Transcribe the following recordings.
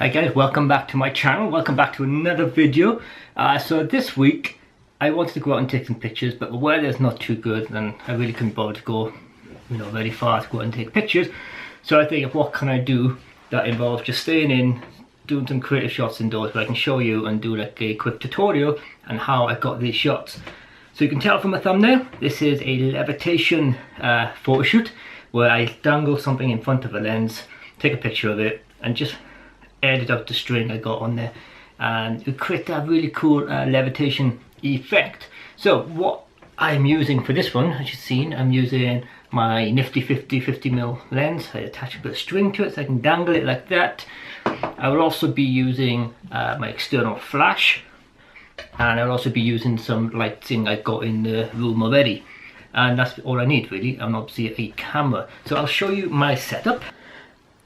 Hi guys, welcome back to my channel, welcome back to another video. So this week I wanted to go out and take some pictures, but the weather's not too good and I really couldn't bother to go very far to go out and take pictures. So I think, what can I do that involves just staying in, doing some creative shots indoors where I can show you and do like a quick tutorial on how I got these shots. So you can tell from the thumbnail, this is a levitation photo shoot where I dangle something in front of a lens, take a picture of it and just edit out the string I got on there, and you create that really cool levitation effect. So what I'm using for this one, as you've seen, I'm using my nifty 50mm lens. I attach a bit of string to it so I can dangle it like that. I will also be using my external flash, and I'll also be using some lighting I got in the room already, and that's all I need really, and obviously a camera. So I'll show you my setup.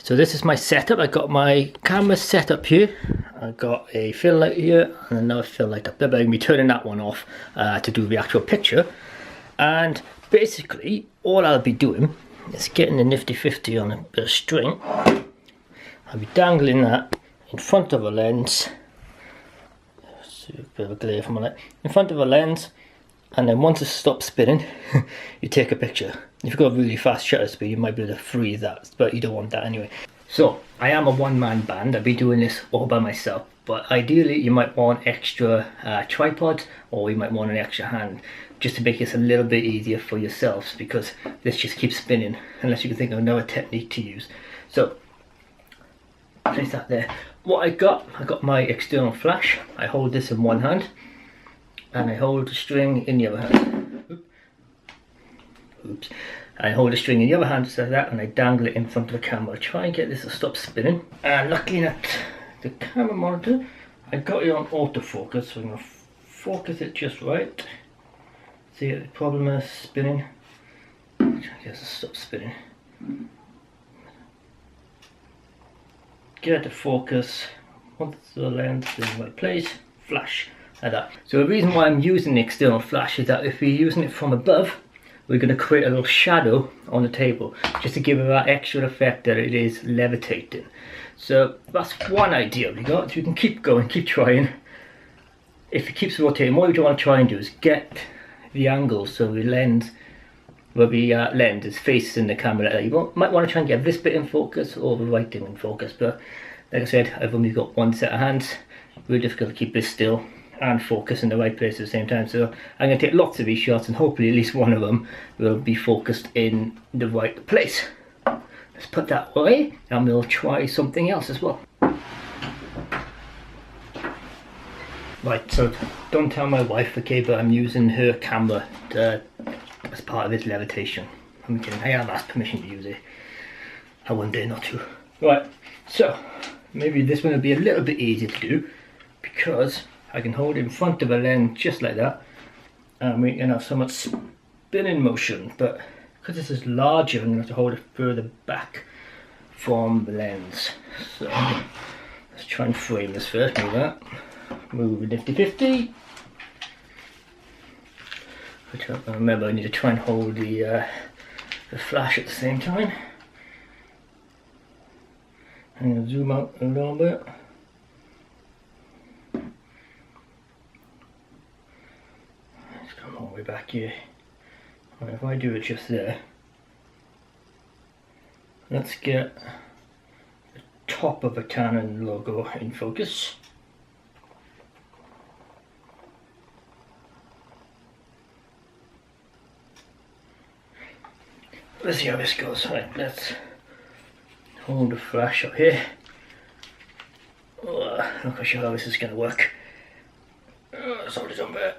So this is my setup. I got my camera set up here. I got a fill light here and another fill light up there, but I'm going to be turning that one off to do the actual picture. And basically all I'll be doing is getting the nifty 50 on a bit of string. I'll be dangling that in front of a lens. See a bit of a glare from my light. In front of a lens, and then once it stops spinning, you take a picture. If you've got a really fast shutter speed, you might be able to freeze that, but you don't want that anyway. So, I am a one-man band. I'll be doing this all by myself, but ideally you might want extra tripods, or you might want an extra hand, just to make this a little bit easier for yourselves, because this just keeps spinning, unless you can think of another technique to use. So, place that there. What I got my external flash. I hold this in one hand, and I hold the string in the other hand. Oops. I hold the string in the other hand just like that, and I dangle it in front of the camera. I try and get this to stop spinning. And looking at the camera monitor, I got it on autofocus, so I'm going to focus it just right. See, the problem is spinning. Try and get it to stop spinning. Get it to focus. Once the lens is in the right place, flash. Like that. So the reason why I'm using the external flash is that if we're using it from above, we're going to create a little shadow on the table, just to give it that extra effect that it is levitating. So that's one idea we got. So you can keep going, keep trying. If it keeps rotating, what you want to try and do is get the angle so the lens, lens is facing the camera. You might want to try and get this bit in focus or the right thing in focus, but like I said, I've only got one set of hands. Really difficult to keep this still and focus in the right place at the same time. So I'm going to take lots of these shots, and hopefully at least one of them will be focused in the right place. Let's put that away, and we'll try something else as well. Right, so don't tell my wife, okay, but I'm using her camera as part of this levitation. I'm kidding, I have asked permission to use it. I wouldn't dare not to. Right, so maybe this one will be a little bit easier to do, because I can hold it in front of a lens just like that, and we can have so much spinning motion, but because this is larger, I'm going to have to hold it further back from the lens. So let's try and frame this first. Move that. Move the nifty 50. Remember, I need to try and hold the flash at the same time. I'm going to zoom out a little bit. All the way back here. Right, if I do it just there, let's get the top of a Canon logo in focus. Let's see how this goes. Right, let's hold the flash up here. Oh, I'm not quite sure how this is going to work. Let's hold it on there.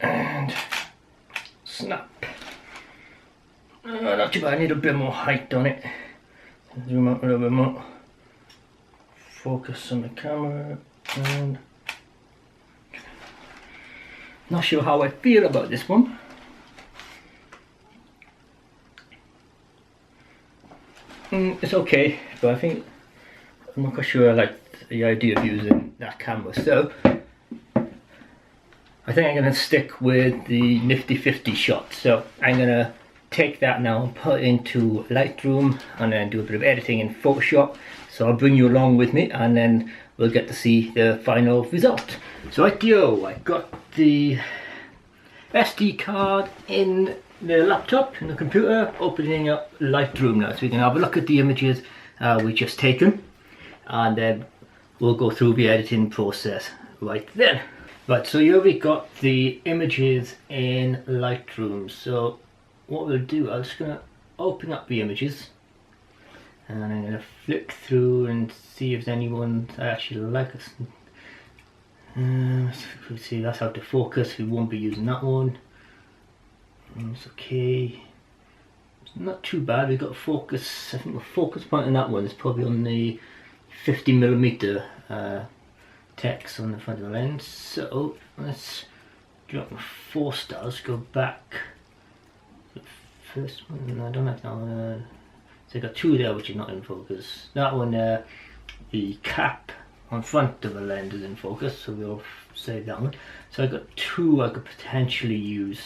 And snap. Not too bad, I need a bit more height on it. Zoom out a little bit more. Focus on the camera, and not sure how I feel about this one. It's okay, but I think I'm not quite sure I like the idea of using that camera, so I think I'm going to stick with the nifty 50 shot. So I'm going to take that now and put it into Lightroom and then do a bit of editing in Photoshop So I'll bring you along with me, and then we'll get to see the final result. So rightio, I got the SD card in the laptop, in the computer, opening up Lightroom now, so we can have a look at the images we just taken, and then we'll go through the editing process right then. Right, so you already got the images in Lightroom. So what we'll do, I'm just going to open up the images, and I'm going to flick through and see if there's anyone I actually like. Let's see, that's out of focus, we won't be using that one. It's okay, it's not too bad. We've got focus, I think the focus point on that one is probably on the 50mm text on the front of the lens. So let's drop 4 stars, go back. The first one, I don't like that one. So I got 2 there which is not in focus. That one there, the cap on front of the lens is in focus, so we'll save that one. So I got 2 I could potentially use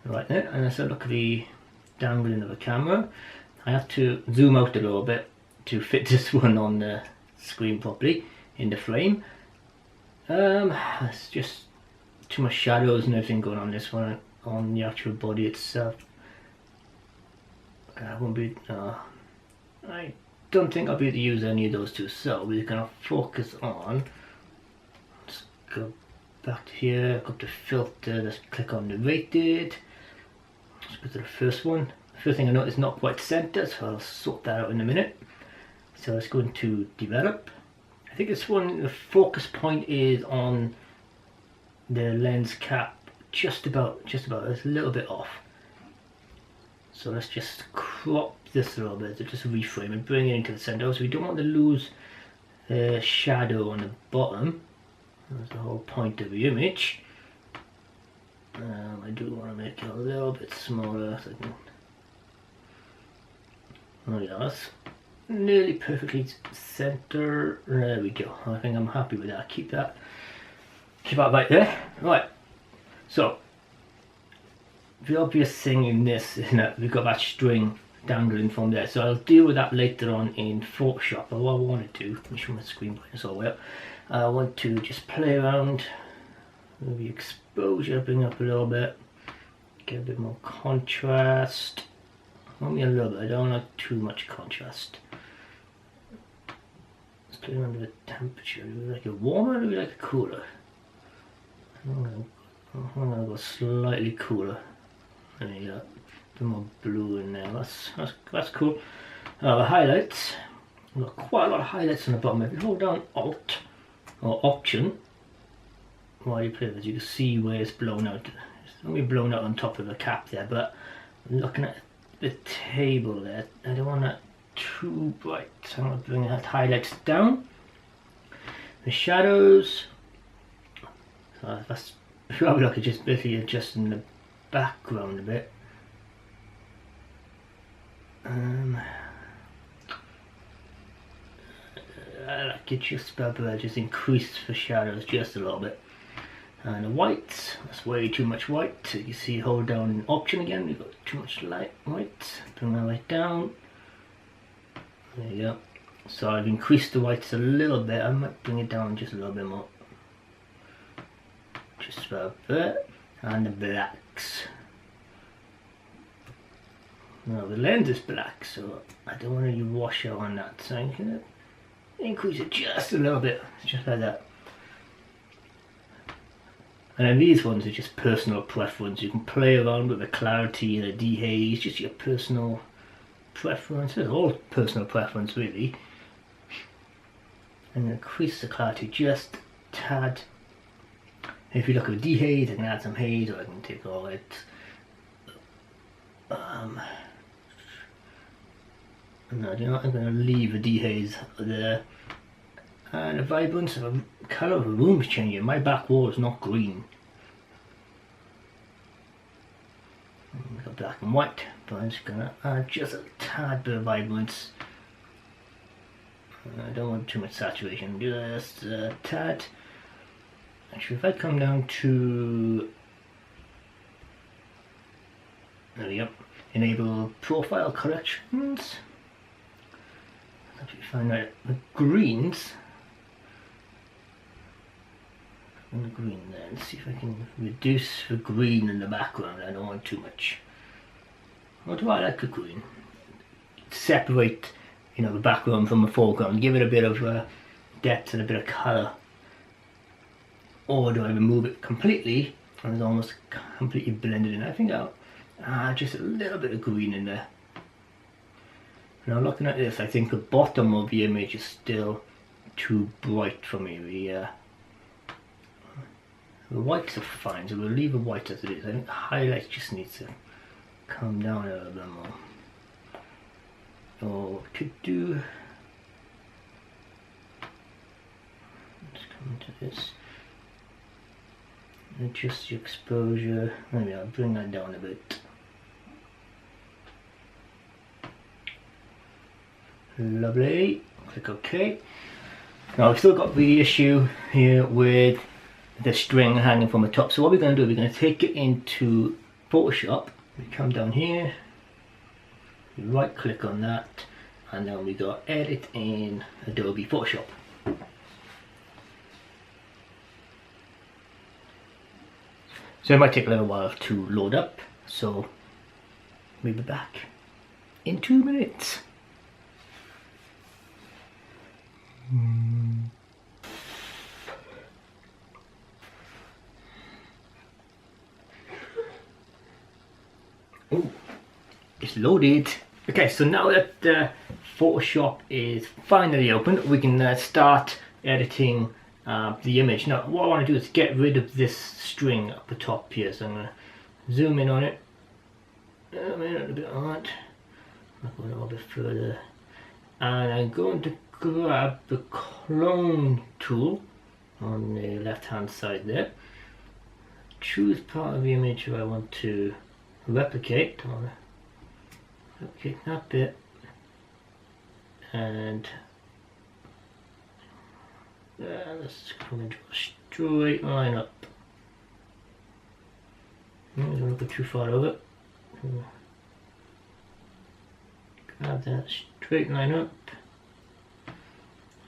right there. And let's look at the dangling of the camera. I have to zoom out a little bit to fit this one on the screen properly in the frame. It's just too much shadows and everything going on this one, on the actual body itself. I won't be, I don't think I'll be able to use any of those 2, so we're gonna focus on, let's go back to here, go to filter, let's click on Levitated. Let's go to the first one. The first thing I noticed is not quite centered, so I'll sort that out in a minute. So let's go into develop. I think this one, the focus point is on the lens cap, just about, it's a little bit off. So let's just crop this a little bit, to just reframe and bring it into the center. So we don't want to lose the shadow on the bottom. That's the whole point of the image. I do want to make it a little bit smaller, so I can, oh yeah, that's nearly perfectly center. There we go. I think I'm happy with that. Keep that right there. Right, so the obvious thing in this is that we've got that string dangling from there, so I'll deal with that later on in Photoshop. But what I want to do, make sure my screen brightness all the way up, I want to just play around with the exposure, bring up a little bit, get a bit more contrast. Only a little bit, I don't like too much contrast. Let's play around with the temperature. Do we like it warmer or do we like it cooler? I'm gonna go slightly cooler. There you go. A bit more blue in there. That's cool. The highlights. We've got quite a lot of highlights on the bottom. If you hold down Alt or Option while you play this, you can see where it's blown out. It's only blown out on top of the cap there, but looking at the table there, I don't want that too bright. So I'm going to bring that highlights down. The shadows. So that's probably like just basically adjusting the background a bit. I like it just about just increase the shadows just a little bit. And the whites, that's way too much white. So you see, hold down Option again, we've got too much light white. Bring that right down. There you go. So I've increased the whites a little bit. I might bring it down just a little bit more. Just about there. And the blacks. Now the lens is black, so I don't want to wash out on that. So I'm gonna increase it just a little bit, just like that. And then these ones are just personal preference. You can play around with the clarity and the dehaze, just your personal preference. It's all personal preference really. And increase the clarity just a tad. If you look at the dehaze, I can add some haze, or I can take all it. No, you know what? I'm going to leave a dehaze there. And the vibrance of the colour of the room is changing. My back wall is not green. We've got black and white, but I'm just going to add just a tad bit of vibrance. I don't want too much saturation, just a tad. Actually, if I come down to, there we go, enable profile corrections. Actually find out the greens. And the green there. Let's see if I can reduce the green in the background. I don't want too much. Or do I like the green? Separate, you know, the background from the foreground. Give it a bit of depth and a bit of colour. Or do I remove it completely and it's almost completely blended in? I think I'll just a little bit of green in there. Now looking at this, I think the bottom of the image is still too bright for me. The whites are fine, so we'll leave the white as it is. I think the highlight just needs to come down a little bit more. Or could do. Let's come into this. Adjust the exposure. Maybe I'll bring that down a bit. Lovely. Click OK. Now we've still got the issue here with the string hanging from the top. So what we're going to do, we're going to take it into Photoshop. We come down here, we right click on that, and then we go edit in Adobe Photoshop. So it might take a little while to load up, so we'll be back in 2 minutes. Oh, it's loaded. Okay, so now that Photoshop is finally open, we can start editing the image. Now what I want to do is get rid of this string up the top here, so I'm going to zoom in on it, a little bit on it, I'll go a little bit further, and I'm going to grab the clone tool on the left hand side there, choose part of the image where I want to replicate. I want to replicate that bit, and let's come into a straight line up. Don't go too far over. Grab that straight line up,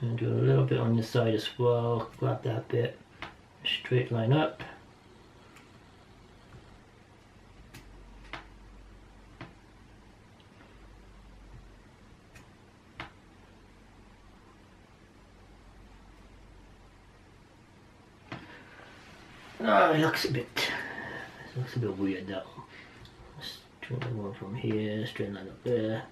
and do a little bit on the side as well. Grab that bit, straight line up. Oh, it looks a bit weird, that one. Let's try one from here, straight line up there.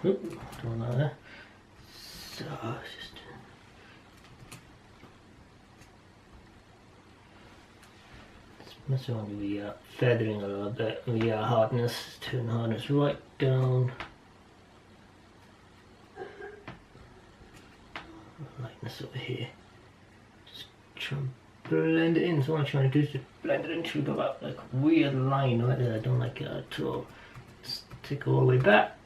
So, don't know there. So, it's just mess around with the feathering a little bit. The hardness, turn hardness right down. Lightness over here. Just try and blend it in. So what I'm trying to do is just blend it into that like weird line right there. I don't like it at all. Just take it all the way back.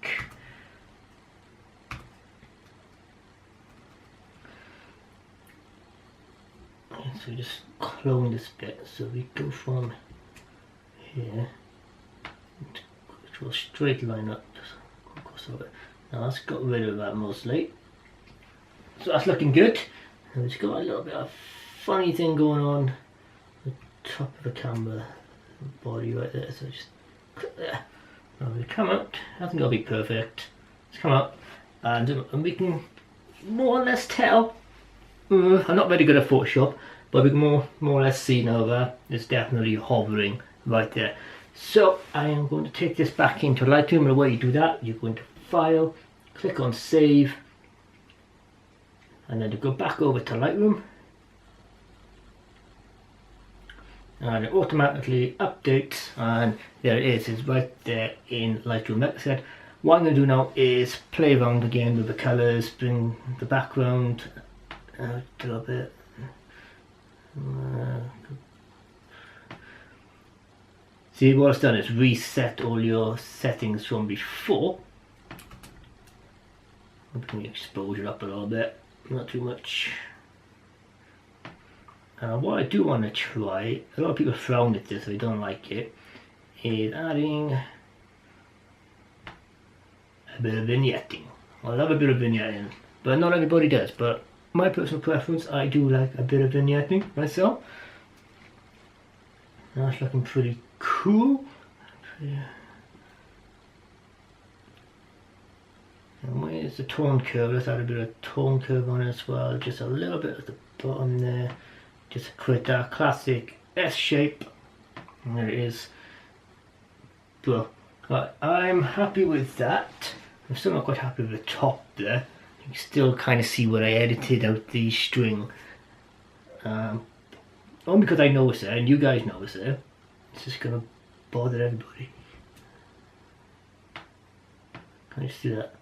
So we just clone this bit, so we go from here to a straight line up, just across over. Now that's got rid of that mostly, so that's looking good. And it's got a little bit of funny thing going on the top of the camera body right there, so just click there. Now we come out, I think it'll be perfect. Let's come out, and we can more or less tell. I'm not very good at Photoshop, but we can more or less see now that it's definitely hovering right there. So I am going to take this back into Lightroom, and the way you do that, you're going to File, click on Save, and then to go back over to Lightroom, and it automatically updates, and there it is, it's right there in Lightroom. Like I said, what I'm going to do now is play around again with the colours, bring the background out a little bit. See, what I've done is reset all your settings from before. bring the exposure up a little bit, not too much. What I do want to try, a lot of people frown at this, they don't like it, is adding a bit of vignetting. I love a bit of vignetting, but not everybody does. But my personal preference, I do like a bit of vignetting myself. That's looking pretty cool. And where's the tone curve? Let's add a bit of tone curve on it as well, just a little bit at the bottom there. Just to create that classic S shape. And there it is. But I'm happy with that. I'm still not quite happy with the top there. You can still kind of see where I edited out the string. Only because I noticed it, and you guys noticed it. It's just gonna bother everybody. Can you see that?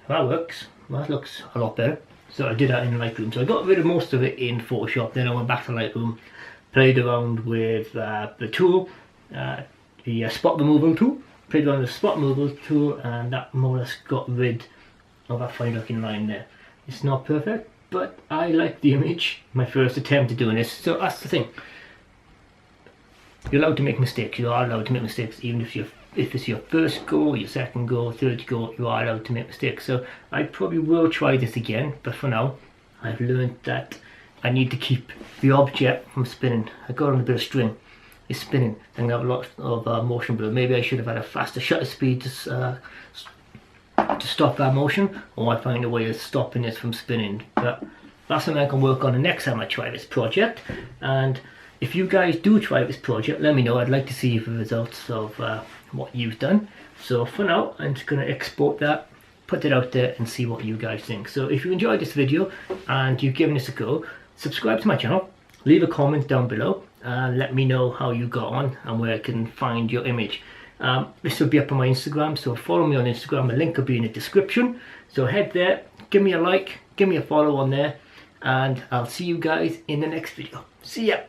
That works. That looks a lot better. So I did that in Lightroom. So I got rid of most of it in Photoshop. Then I went back to Lightroom, played around with the tool, the spot removal tool. Played around with the spot removal tool, and that more or less got rid of that funny looking line there. It's not perfect, but I like the image. My first attempt at doing this. So that's the thing. You're allowed to make mistakes. You are allowed to make mistakes, even if it's your first go, your second go, third go, you are allowed to make mistakes. So I probably will try this again, but for now, I've learned that I need to keep the object from spinning. I got on a bit of string, it's spinning, and I have a lot of motion blur. Maybe I should have had a faster shutter speed to stop that motion, or I find a way of stopping this from spinning. But that's something I can work on the next time I try this project. And if you guys do try this project, let me know. I'd like to see the results of what you've done. So for now, I'm just going to export that, put it out there, and see what you guys think. So if you enjoyed this video and you've given this a go, subscribe to my channel, leave a comment down below, and let me know how you got on and where I can find your image. This will be up on my Instagram, so follow me on Instagram. The link will be in the description. So head there, give me a like, give me a follow on there, and I'll see you guys in the next video. See ya!